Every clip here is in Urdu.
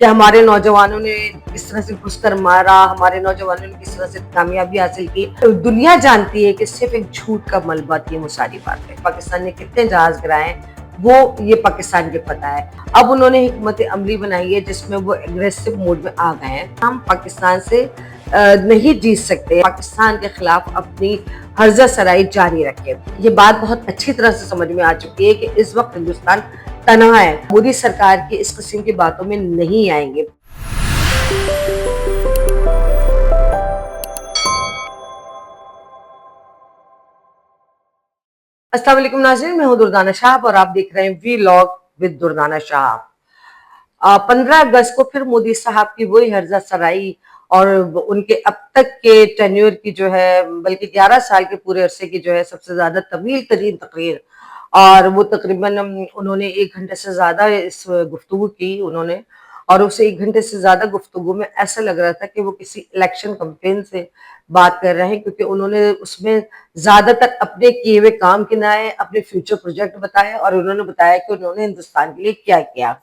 کہ ہمارے نوجوانوں نے کس طرح سے گھس کر مارا، ہمارے نوجوانوں نے کس طرح سے کامیابی حاصل کی۔ دنیا جانتی ہے کہ صرف ایک جھوٹ کا ملبہ تھی، وہ ساری باتیں۔ پاکستان نے کتنے جہاز گرائے ہیں وہ یہ پاکستان کے پتہ ہے۔ اب انہوں نے حکمت عملی بنائی ہے جس میں وہ اگریسو موڈ میں آ گئے ہیں۔ ہم پاکستان سے نہیں جیت سکتے، پاکستان کے خلاف اپنی ہرزہ سرائی جاری رکھے۔ یہ بات بہت اچھی طرح سے سمجھ میں آ چکی ہے کہ اس وقت ہندوستان تنہا ہے، مودی سرکار کی اس قسم کی باتوں میں نہیں آئیں گے۔ السلام علیکم ناظرین، میں ہوں دردانہ شہاب اور آپ دیکھ رہے ہیں وی لاگ ود دردانہ شہاب۔ 15 اگست کو پھر مودی صاحب کی وہی ہرزہ سرائی اور ان کے اب تک کے ٹینیور کی جو ہے، بلکہ 11 سال کے پورے عرصے کی جو ہے سب سے زیادہ طویل ترین تقریر، اور وہ تقریباً انہوں نے 1 گھنٹے سے زیادہ اس گفتگو کی انہوں نے، اور اسے 1 گھنٹے سے زیادہ گفتگو میں ایسا لگ رہا تھا کہ وہ کسی الیکشن کمپین سے بات کر رہے ہیں، کیونکہ انہوں نے اس میں زیادہ تر اپنے کیے ہوئے کام گنائے، اپنے فیوچر پروجیکٹ بتائے، اور انہوں نے بتایا کہ انہوں نے ہندوستان کے لیے کیا کیا۔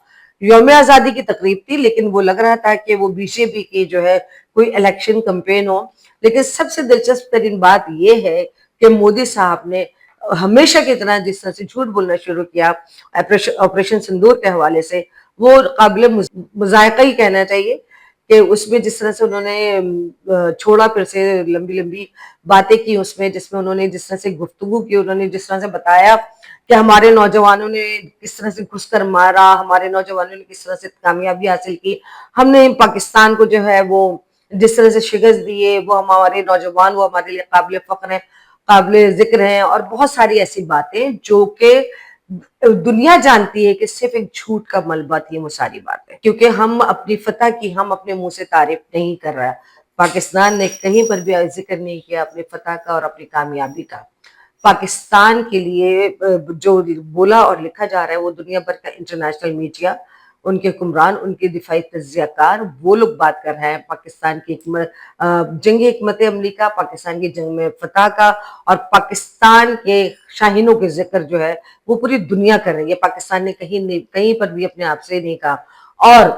یوم آزادی کی تقریب تھی، لیکن وہ لگ رہا تھا کہ وہ بی جے پی کی جو ہے کوئی الیکشن کمپین ہو۔ لیکن سب سے دلچسپ ترین بات یہ ہے کہ مودی صاحب نے ہمیشہ کی طرح جس طرح سے جھوٹ بولنا شروع کیا آپریشن سندور کے حوالے سے، وہ قابل مذائقہ ہی کہنا چاہیے کہ اس میں جس طرح سے انہوں نے چھوڑا پھر سے لمبی لمبی باتیں کی، اس میں جس میں انہوں نے جس طرح سے گفتگو کی، انہوں نے جس طرح سے بتایا کہ ہمارے نوجوانوں نے کس طرح سے گھس کر مارا، ہمارے نوجوانوں نے کس طرح سے کامیابی حاصل کی، ہم نے پاکستان کو جو ہے وہ جس طرح سے شکست دی ہے، وہ ہمارے نوجوان وہ ہمارے لیے قابل فخر ہیں، قابل ذکر ہیں، اور بہت ساری ایسی باتیں جو کہ دنیا جانتی ہے کہ صرف ایک جھوٹ کا ملبہ تھی وہ ساری باتیں، کیونکہ ہم اپنی فتح کی ہم اپنے منہ سے تعریف نہیں کر رہا۔ پاکستان نے کہیں پر بھی ذکر نہیں کیا اپنی فتح کا اور اپنی کامیابی کا۔ پاکستان کے لیے جو بولا اور لکھا جا رہا ہے وہ دنیا بھر کا انٹرنیشنل میڈیا، ان کے حکمران، ان کے دفاعی تجزیہ کار، وہ لوگ بات کر رہے ہیں پاکستان کی جنگی حکمت عملی کا، پاکستان کی جنگ میں فتح کا، اور پاکستان کے شاہینوں کے ذکر جو ہے وہ پوری دنیا کر رہی ہے۔ پاکستان نے کہیں پر بھی اپنے آپ سے نہیں کہا۔ اور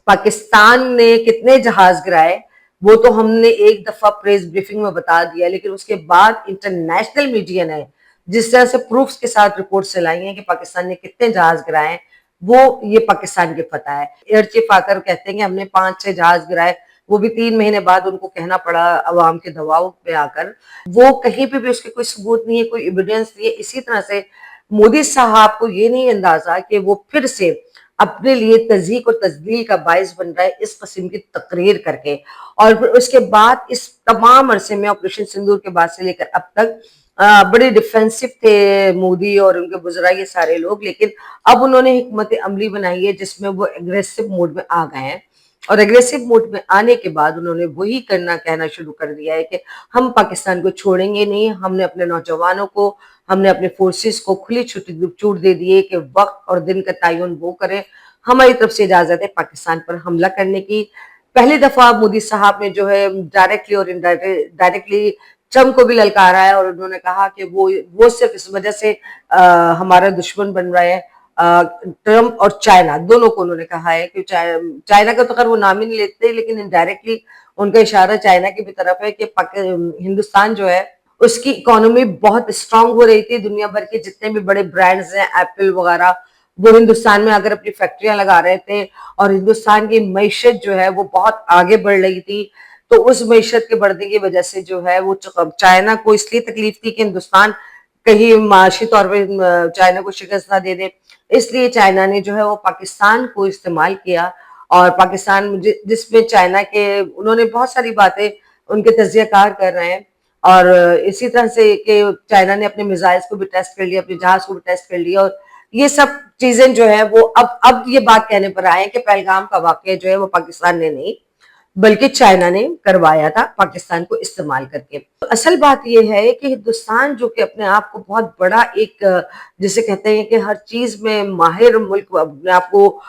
پاکستان نے کتنے جہاز گرائے وہ تو ہم نے ایک دفعہ پریس بریفنگ میں بتا دیا، لیکن اس کے بعد انٹرنیشنل میڈیا نے جس طرح سے پروفز کے ساتھ رپورٹ سے لائی ہیں کہ پاکستان نے کتنے جہاز گرائے ہیں، وہ یہ پاکستان کے فتح ہے۔ ایئر چیف آ کر کہتے ہیں کہ ہم نے 5-6 جہاز گرائے، وہ بھی 3 مہینے بعد ان کو کہنا پڑا عوام کے دباؤ پہ آ کر۔ وہ کہیں پہ بھی اس کے کوئی ثبوت نہیں ہے، کوئی ایویڈنس نہیں ہے۔ اسی طرح سے مودی صاحب کو یہ نہیں اندازہ کہ وہ پھر سے اپنے لیے تضحیک اور تذلیل کا باعث بن رہا ہے اس قسم کی تقریر کر کے، اور پھر اس کے بعد اس تمام عرصے میں آپریشن سندور کے بعد سے لے کر اب تک بڑے ڈیفینسو تھے مودی اور ان کے وزراء یہ سارے لوگ، لیکن اب انہوں نے حکمت عملی بنائی ہے جس میں وہ اگریسو موڈ میں آ گئے ہیں، اور اگریسو موڈ میں آنے کے بعد انہوں نے وہی کہنا شروع کر دیا ہے کہ ہم پاکستان کو چھوڑیں گے نہیں، ہم نے اپنے نوجوانوں کو، ہم نے اپنے فورسز کو کھلی چھوٹ دے دی ہے کہ وقت اور دن کا تعین وہ کریں، ہماری طرف سے اجازت ہے پاکستان پر حملہ کرنے کی۔ پہلی دفعہ مودی صاحب نے جو ہے ڈائریکٹلی اور انڈائریکٹلی ٹرمپ کو بھی للکارا ہے، اور انہوں نے کہا کہ وہ صرف اس وجہ سے ہمارا دشمن بن رہا ہے۔ ٹرمپ اور چائنا دونوں کو انہوں نے کہا ہے کہ چائنا کا تو خیر وہ نام ہی نہیں لیتے، لیکن انڈائریکٹلی ان کا اشارہ چائنا کی بھی طرف ہے کہ ہندوستان جو ہے اس کی اکانومی بہت اسٹرانگ ہو رہی تھی، دنیا بھر کے جتنے بھی بڑے برانڈز ہیں ایپل وغیرہ وہ ہندوستان میں اگر اپنی فیکٹریاں لگا رہے تھے، اور ہندوستان کی معیشت جو ہے وہ بہت آگے بڑھ رہی تھی، تو اس معیشت کے بڑھنے کی وجہ سے جو ہے وہ چائنا کو اس لیے تکلیف تھی کہ ہندوستان کہیں معاشی طور پہ چائنا کو شکست نہ دے دے، اس لیے چائنا نے جو ہے وہ پاکستان کو استعمال کیا، اور پاکستان جس میں چائنا کے انہوں نے بہت ساری باتیں ان کے تجزیہ کار کر رہے ہیں، اور اسی طرح سے کہ چائنا نے اپنے میزائلز کو بھی ٹیسٹ کر لیا، اپنے جہاز کو بھی ٹیسٹ کر لیا، اور یہ سب چیزیں جو ہے وہ اب یہ بات کہنے پر آئے کہ پہلگام کا واقعہ جو ہے وہ پاکستان نے نہیں بلکہ چائنا نے کروایا تھا پاکستان کو استعمال کر کے۔ اصل بات یہ ہے کہ ہندوستان جو کہ اپنے آپ کو بہت بڑا ایک جسے کہتے ہیں کہ ہر چیز میں ماہر ملک اپنے آپ کو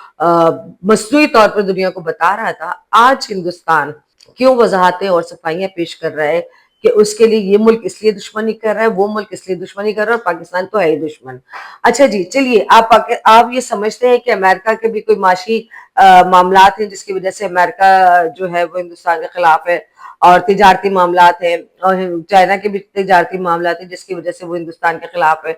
مصنوعی طور پر دنیا کو بتا رہا تھا، آج ہندوستان کیوں وضاحتیں اور صفائیاں پیش کر رہا ہے کہ اس کے لیے یہ ملک اس لیے دشمنی کر رہا ہے، وہ ملک اس لیے دشمنی کر رہا ہے، اور پاکستان تو ہے ہی دشمن۔ اچھا جی، چلیے آپ یہ سمجھتے ہیں کہ امریکہ کے بھی کوئی معاشی معاملات ہیں جس کی وجہ سے امریکہ جو ہے وہ ہندوستان کے خلاف ہے، اور تجارتی معاملات ہیں، اور چائنا کے بھی تجارتی معاملات ہیں جس کی وجہ سے وہ ہندوستان کے خلاف ہے.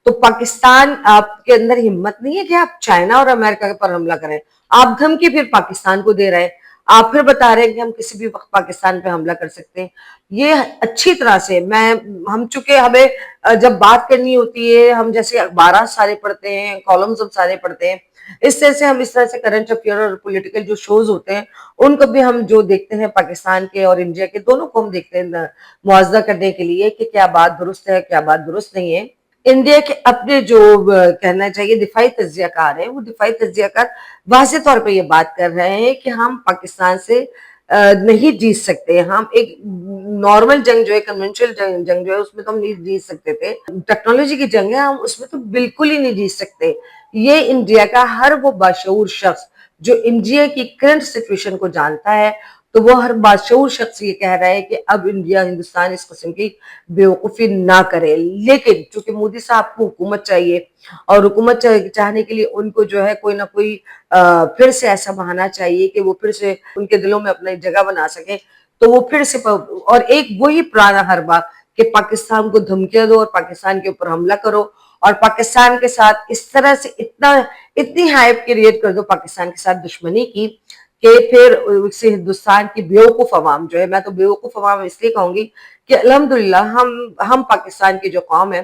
تو پاکستان آپ کے اندر ہمت نہیں ہے کہ آپ چائنا اور امریکہ پر حملہ کریں. آپ دھمکی پھر پاکستان کو دے رہے ہیں، آپ پھر بتا رہے ہیں کہ ہم کسی بھی وقت پاکستان پہ حملہ کر سکتے ہیں. یہ اچھی طرح سے ہم چونکہ ہمیں جب بات کرنی ہوتی ہے، ہم جیسے اخبارات سارے پڑھتے ہیں، کالمز ہم سارے پڑھتے ہیں، اس طرح سے ہم اس طرح سے کرنٹ افیئر اور پولیٹیکل جو شوز ہوتے ہیں ان کو بھی ہم جو دیکھتے ہیں پاکستان کے اور انڈیا کے دونوں کو ہم دیکھتے ہیں موازنہ کرنے کے لیے کہ کیا بات درست ہے کیا بات درست نہیں ہے. انڈیا کے اپنے جو کہنا چاہیے دفاعی تجزیہ کار ہیں، وہ دفاعی تجزیہ کار واضح طور پہ یہ بات کر رہے ہیں کہ ہم پاکستان سے نہیں جیت سکتے. ہم ایک نارمل جنگ جو ہے، کنونشنل جنگ جو ہے، اس میں تو ہم نہیں جیت سکتے تھے. ٹیکنالوجی کی جنگ ہے، ہم اس میں تو بالکل ہی نہیں جیت سکتے. یہ انڈیا کا ہر وہ باشعور شخص جو انڈیا کی کرنٹ سچویشن کو جانتا ہے، تو وہ ہر باشعور شخص یہ کہہ رہا ہے کہ اب انڈیا ہندوستان اس قسم کی بیوقوفی نہ کرے. لیکن چونکہ مودی صاحب کو حکومت چاہیے، اور حکومت چاہنے کے لیے ان کو جو ہے کوئی نہ کوئی پھر سے ایسا بہانا چاہیے کہ وہ پھر سے ان کے دلوں میں اپنی جگہ بنا سکیں. تو وہ پھر سے اور ایک وہی پرانا حربہ کہ پاکستان کو دھمکیاں دو اور پاکستان کے اوپر حملہ کرو، اور پاکستان کے ساتھ اس طرح سے اتنی ہائپ کریٹ کر دو پاکستان کے ساتھ دشمنی کی کہ پھر سے ہندوستان کی بیوقوف عوام جو ہے، میں تو بیوقوف عوام اس لیے کہوں گی کہ الحمدللہ ہم پاکستان کی جو قوم ہے،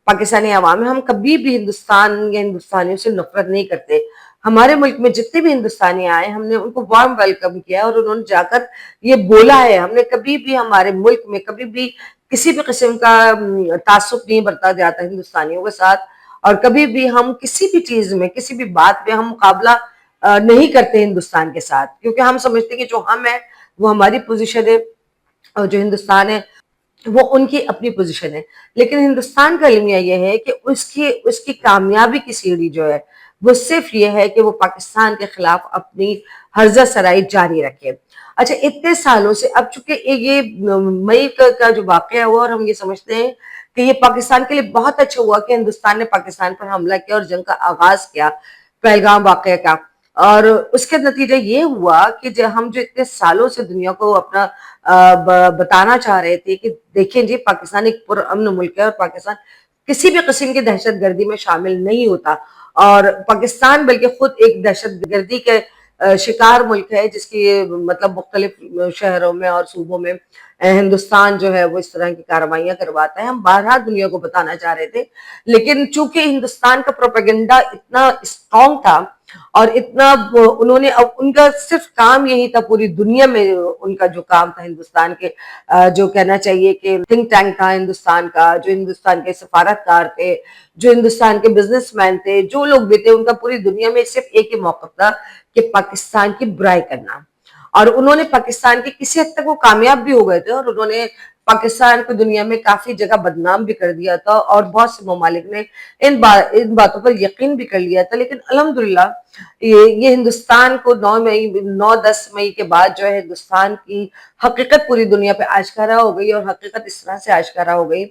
پاکستانی عوام ہے، ہم کبھی بھی ہندوستان یا ہندوستانیوں سے نفرت نہیں کرتے. ہمارے ملک میں جتنے بھی ہندوستانی آئے ہم نے ان کو وارم ویلکم کیا، اور انہوں نے جا کر یہ بولا ہے. ہم نے کبھی بھی ہمارے ملک میں کبھی بھی کسی بھی قسم کا تعصب نہیں برتا جاتا ہندوستانیوں کے ساتھ، اور کبھی بھی ہم کسی بھی چیز میں کسی بھی بات پہ ہم مقابلہ نہیں کرتے ہندوستان کے ساتھ، کیونکہ ہم سمجھتے ہیں کہ جو ہم ہیں وہ ہماری پوزیشن ہے، اور جو ہندوستان ہے وہ ان کی اپنی پوزیشن ہے. لیکن ہندوستان کا المیہ یہ ہے کہ اس کی کامیابی کی سیڑھی جو ہے وہ صرف یہ ہے کہ وہ پاکستان کے خلاف اپنی ہرزہ سرائی جاری رکھے. اچھا، اتنے سالوں سے اب چونکہ یہ مئی کا جو واقعہ ہوا، اور ہم یہ سمجھتے ہیں کہ یہ پاکستان کے لیے بہت اچھا ہوا کہ ہندوستان نے پاکستان پر حملہ کیا اور جنگ کا آغاز کیا پہلگام واقعہ کا. اور اس کے نتیجہ یہ ہوا کہ ہم جو اتنے سالوں سے دنیا کو اپنا بتانا چاہ رہے تھے کہ دیکھیں جی پاکستان ایک پرامن ملک ہے، اور پاکستان کسی بھی قسم کی دہشت گردی میں شامل نہیں ہوتا، اور پاکستان بلکہ خود ایک دہشت گردی کے شکار ملک ہے، جس کی مطلب مختلف شہروں میں اور صوبوں میں ہندوستان جو ہے وہ اس طرح کی کارروائیاں کرواتا ہے. ہم بارہا دنیا کو بتانا چاہ رہے تھے، لیکن چونکہ ہندوستان کا پروپیگنڈا اتنا اسٹرانگ تھا، اور اتنا انہوں نے ان کا صرف کام یہی تھا پوری دنیا میں، ان کا جو کام تھا ہندوستان کے جو کہنا چاہیے کہ تھنک ٹینک تھا ہندوستان کا، جو ہندوستان کے سفارتکار تھے، جو ہندوستان کے بزنس مین تھے، جو لوگ بھی تھے، ان کا پوری دنیا میں صرف ایک ہی موقف تھا کہ پاکستان کی برائی کرنا. اور انہوں نے پاکستان کی کسی حد تک وہ کامیاب بھی ہو گئے تھے، اور انہوں نے پاکستان کو دنیا میں کافی جگہ بدنام بھی کر دیا تھا، اور بہت سے ممالک نے ان باتوں پر یقین بھی کر لیا تھا. لیکن الحمدللہ یہ ہندوستان کو 9-10 مئی کے بعد جو ہے ہندوستان کی حقیقت پوری دنیا پہ آشکارا ہو گئی، اور حقیقت اس طرح سے آشکارا ہو گئی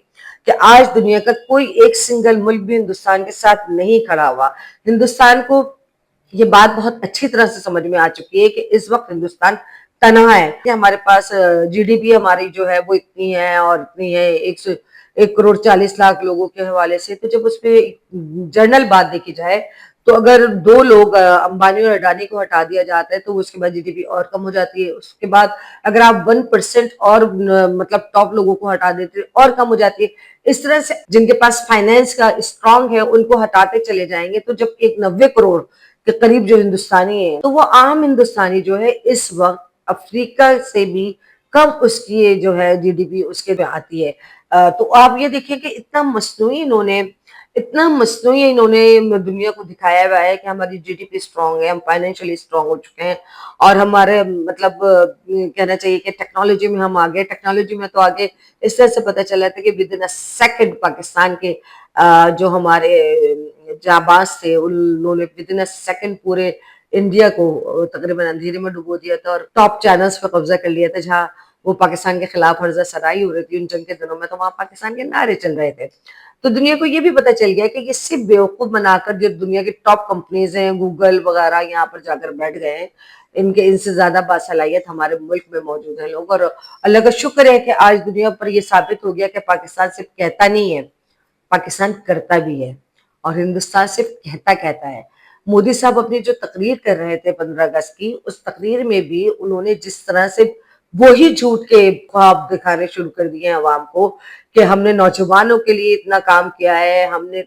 کہ آج دنیا کا کوئی ایک سنگل ملک بھی ہندوستان کے ساتھ نہیں کھڑا ہوا. ہندوستان کو یہ بات بہت اچھی طرح سے سمجھ میں آ چکی ہے کہ اس وقت ہندوستان تنہا ہے. ہمارے پاس جی ڈی پی ہماری جو ہے وہ اتنی ہے، اور اتنی ہے 1,40,00,000 لوگوں کے حوالے سے. تو جب اس پہ جنرل بات دیکھی جائے تو اگر 2 لوگ امبانی اور اڈانی کو ہٹا دیا جاتا ہے تو اس کے بعد جی ڈی پی اور کم ہو جاتی ہے. اس کے بعد اگر آپ 1% اور مطلب ٹاپ لوگوں کو ہٹا دیتے اور کم ہو جاتی ہے. اس طرح سے جن کے پاس فائنینس کا اسٹرانگ ہے ان کو ہٹاتے چلے جائیں گے، تو جب ایک 90 کروڑ کے قریب جو ہندوستانی ہیں، تو وہ عام ہندوستانی جو ہے اس وقت افریقہ سے بھی کم اس کی جو ہے جی ڈی پی اس کے پہ آتی ہے. تو آپ یہ دیکھیں کہ اتنا مصنوعی انہوں نے دنیا کو دکھایا ہوا ہے کہ ہماری جی ڈی پی اسٹرانگ ہے، ہم فائنینشلی اسٹرانگ ہو چکے ہیں، اور ہمارے مطلب کہنا چاہیے کہ ٹیکنالوجی میں ہم آگے. ٹیکنالوجی میں تو آگے اس طرح سے پتہ چلا تھا کہ ودن اے سیکنڈ پاکستان کے جو ہمارے جانباز تھے انہوں نے ودن اے سیکنڈ پورے انڈیا کو تقریباً اندھیرے میں ڈبو دیا تھا، اور ٹاپ چینلز پہ قبضہ کر لیا تھا جہاں وہ پاکستان کے خلاف ہرزہ سرائی ہو رہی تھی. ان جنگ کے دنوں میں تو وہاں پاکستان کے نعرے چل رہے تھے. تو دنیا کو یہ بھی پتا چل گیا کہ یہ صرف بیوقوف بنا کر جو دنیا کی ٹاپ کمپنیز ہیں، گوگل وغیرہ، یہاں پر جا کر بیٹھ گئے ہیں. ان سے زیادہ باصلاحیت ہمارے ملک میں موجود ہیں لوگ. اور اللہ کا شکر ہے کہ آج دنیا پر یہ ثابت ہو گیا کہ پاکستان صرف کہتا نہیں ہے، پاکستان کرتا بھی ہے، اور ہندوستان صرف کہتا ہے. مودی صاحب اپنی جو تقریر کر رہے تھے 15 اگست کی، اس تقریر میں بھی انہوں نے جس طرح سے وہی جھوٹ کے خواب دکھانے شروع کر دیے ہیں عوام کو کہ ہم نے نوجوانوں کے لیے اتنا کام کیا ہے، ہم نے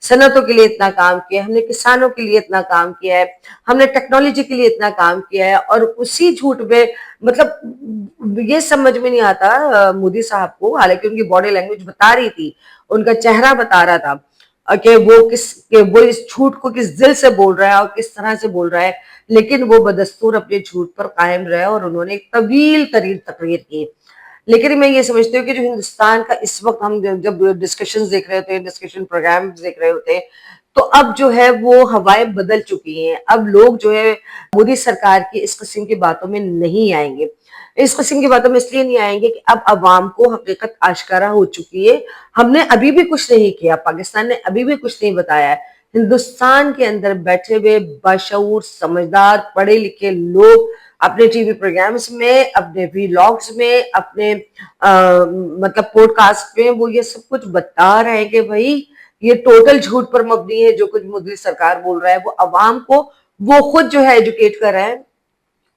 صنعتوں کے لیے اتنا کام کیا ہے، ہم نے کسانوں کے لیے اتنا کام کیا ہے، ہم نے ٹیکنالوجی کے لیے اتنا کام کیا ہے. اور اسی جھوٹ میں مطلب یہ سمجھ میں نہیں آتا مودی صاحب کو، حالانکہ ان کی باڈی لینگویج بتا رہی تھی، ان کا چہرہ بتا رہا تھا کہ وہ اس جھوٹ کو کس دل سے بول رہا ہے اور کس طرح سے بول رہا ہے. لیکن وہ بدستور اپنے جھوٹ پر قائم رہے اور انہوں نے ایک طویل ترین تقریر کی. لیکن میں یہ سمجھتی ہوں کہ جو ہندوستان کا اس وقت ہم جب ڈسکشن دیکھ رہے ہوتے ہیں، ڈسکشن پروگرام دیکھ رہے ہوتے ہیں، تو اب جو ہے وہ ہوائیں بدل چکی ہیں. اب لوگ جو ہے مودی سرکار کی اس قسم کی باتوں میں نہیں آئیں گے. اس قسم کی باتوں میں اس لیے نہیں آئیں گے کہ اب عوام کو حقیقت آشکارا ہو چکی ہے. ہم نے ابھی بھی کچھ نہیں کیا، پاکستان نے ابھی بھی کچھ نہیں بتایا ہے. ہندوستان کے اندر بیٹھے ہوئے باشعور، سمجھدار، پڑھے لکھے لوگ اپنے ٹی وی پروگرامز میں، اپنے ویلاگز میں، اپنے مطلب پوڈ کاسٹ میں وہ یہ سب کچھ بتا رہے ہیں کہ بھائی یہ ٹوٹل جھوٹ پر مبنی ہے جو کچھ مودی سرکار بول رہا ہے. وہ عوام کو وہ خود جو ہے ایجوکیٹ کر رہا ہے.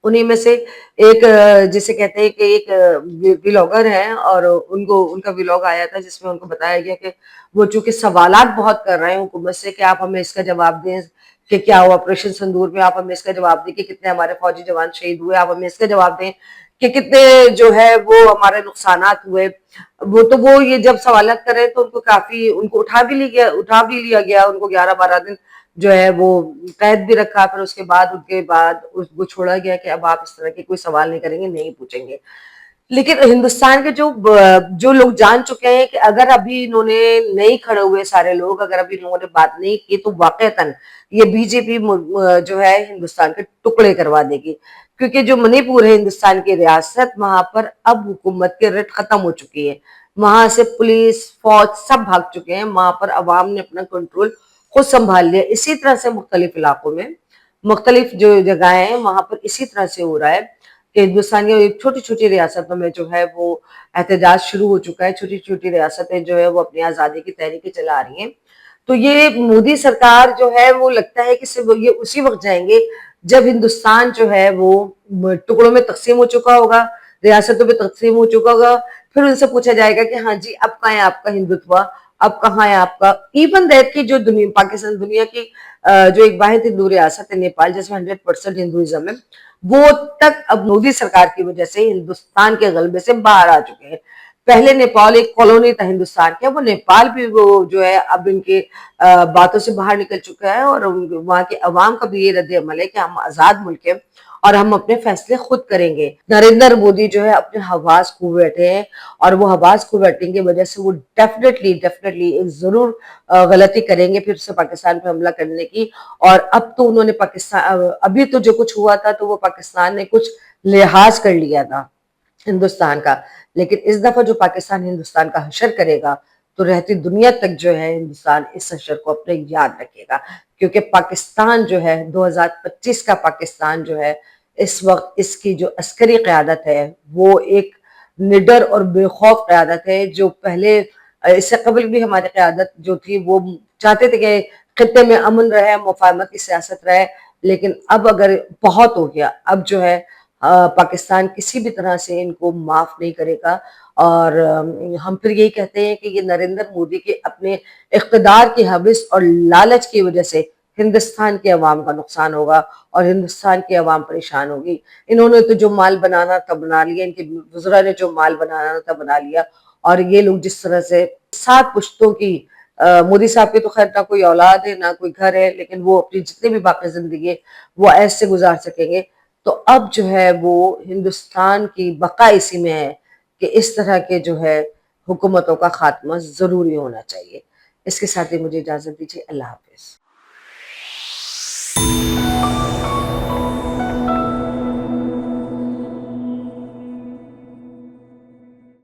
انہی میں سے ایک جسے کہتے ہیں کہ ایک ویلاگر ہیں، اور ان کا ویلاگ آیا تھا جس میں ان کو بتایا گیا کہ وہ چونکہ سوالات بہت کر رہے ہیں حکومت سے کہ آپ ہمیں اس کا جواب دیں کہ کیا ہوا آپریشن سندور میں، آپ ہمیں اس کا جواب دیں کہ کتنے ہمارے فوجی جوان شہید ہوئے، آپ ہمیں اس کا جواب دیں کہ کتنے جو ہے وہ ہمارے نقصانات ہوئے. وہ یہ جب سوالات کر رہے تو ان کو کافی ان کو اٹھا بھی لیا گیا. ان کو 11-12 دن جو ہے وہ قید بھی رکھا. پھر اس کے بعد وہ چھوڑا گیا کہ اب آپ اس طرح کے کوئی سوال نہیں کریں گے، نہیں پوچھیں گے. لیکن ہندوستان کے جو لوگ جان چکے ہیں کہ اگر ابھی انہوں نے نہیں کھڑے ہوئے سارے لوگ، اگر ابھی انہوں نے بات نہیں کی تو واقعتاً یہ بی جے پی جو ہے ہندوستان کے ٹکڑے کروا دے گی. کیونکہ جو منی پور ہے ہندوستان کی ریاست، وہاں پر اب حکومت کے رٹ ختم ہو چکی ہے. وہاں سے پولیس فوج سب بھاگ چکے ہیں. وہاں پر عوام نے اپنا کنٹرول خود سنبھال لیا. اسی طرح سے مختلف علاقوں میں، مختلف جو جگہیں ہیں وہاں پر اسی طرح سے ہو رہا ہے کہ ہندوستان کی چھوٹی چھوٹی ریاستوں میں جو ہے وہ احتجاج شروع ہو چکا ہے. چھوٹی چھوٹی ریاستیں جو ہے وہ اپنی آزادی کی تحریکیں چلا رہی ہیں. تو یہ مودی سرکار جو ہے وہ لگتا ہے کہ صرف یہ اسی وقت جائیں گے جب ہندوستان جو ہے وہ ٹکڑوں میں تقسیم ہو چکا ہوگا، ریاستوں میں تقسیم ہو چکا ہوگا. پھر ان سے پوچھا جائے گا کہ ہاں جی اب کہاں ہے آپ کا ہندوتوا، اب کہاں ہے آپ کا ایون دیٹ کی جو پاکستان دنیا کی جو ایک واحد ہندو ریاست ہے نیپال، جس میں 100% ہندوازم ہے، وہ تک اب مودی سرکار کی وجہ سے ہندوستان کے غلبے سے باہر آ چکے ہیں. پہلے نیپال ایک کالونی تھا ہندوستان کا، وہ نیپال بھی وہ جو ہے اب ان کے باتوں سے باہر نکل چکا ہے. اور وہاں کے عوام کا بھی یہ رد عمل ہے کہ ہم آزاد ملک ہیں اور ہم اپنے فیصلے خود کریں گے. نریندر مودی جو ہے اپنے حواس کھو بیٹھے ہیں، اور وہ حواس کھو بیٹھنے کی وجہ سے وہ ڈیفینیٹلی ایک ضرور غلطی کریں گے پھر سے پاکستان پہ حملہ کرنے کی. اور اب تو انہوں نے ابھی تو جو کچھ ہوا تھا تو وہ پاکستان نے کچھ لحاظ کر لیا تھا ہندوستان کا. لیکن اس دفعہ جو پاکستان ہندوستان کا حشر کرے گا تو رہتی دنیا تک جو ہے ہندوستان اس حشر کو اپنے یاد رکھے گا. کیونکہ پاکستان جو ہے 2025 کا پاکستان جو ہے اس وقت اس کی جو عسکری قیادت ہے وہ ایک نڈر اور بے خوف قیادت ہے. جو پہلے اس سے قبل بھی ہماری قیادت جو تھی وہ چاہتے تھے کہ خطے میں امن رہے، مفاہمت کی سیاست رہے. لیکن اب اگر بہت ہو گیا، اب جو ہے پاکستان کسی بھی طرح سے ان کو معاف نہیں کرے گا. اور ہم پھر یہی کہتے ہیں کہ یہ نریندر مودی کے اپنے اقتدار کی حوث اور لالچ کی وجہ سے ہندوستان کے عوام کا نقصان ہوگا اور ہندوستان کی عوام پریشان ہوگی. انہوں نے تو جو مال بنانا تھا بنا لیا، ان کے وزراء نے جو مال بنانا تھا بنا لیا. اور یہ لوگ جس طرح سے 7 پشتوں کی مودی صاحب کی تو خیر نہ کوئی اولاد ہے نہ کوئی گھر ہے، لیکن وہ اپنی جتنی بھی باقی زندگی ہے وہ ایسے گزار سکیں گے. تو اب جو ہے وہ ہندوستان کی بقا اسی میں ہے کہ اس طرح کے جو ہے حکومتوں کا خاتمہ ضروری ہونا چاہیے. اس کے ساتھ ہی مجھے اجازت دیجیے. اللہ حافظ.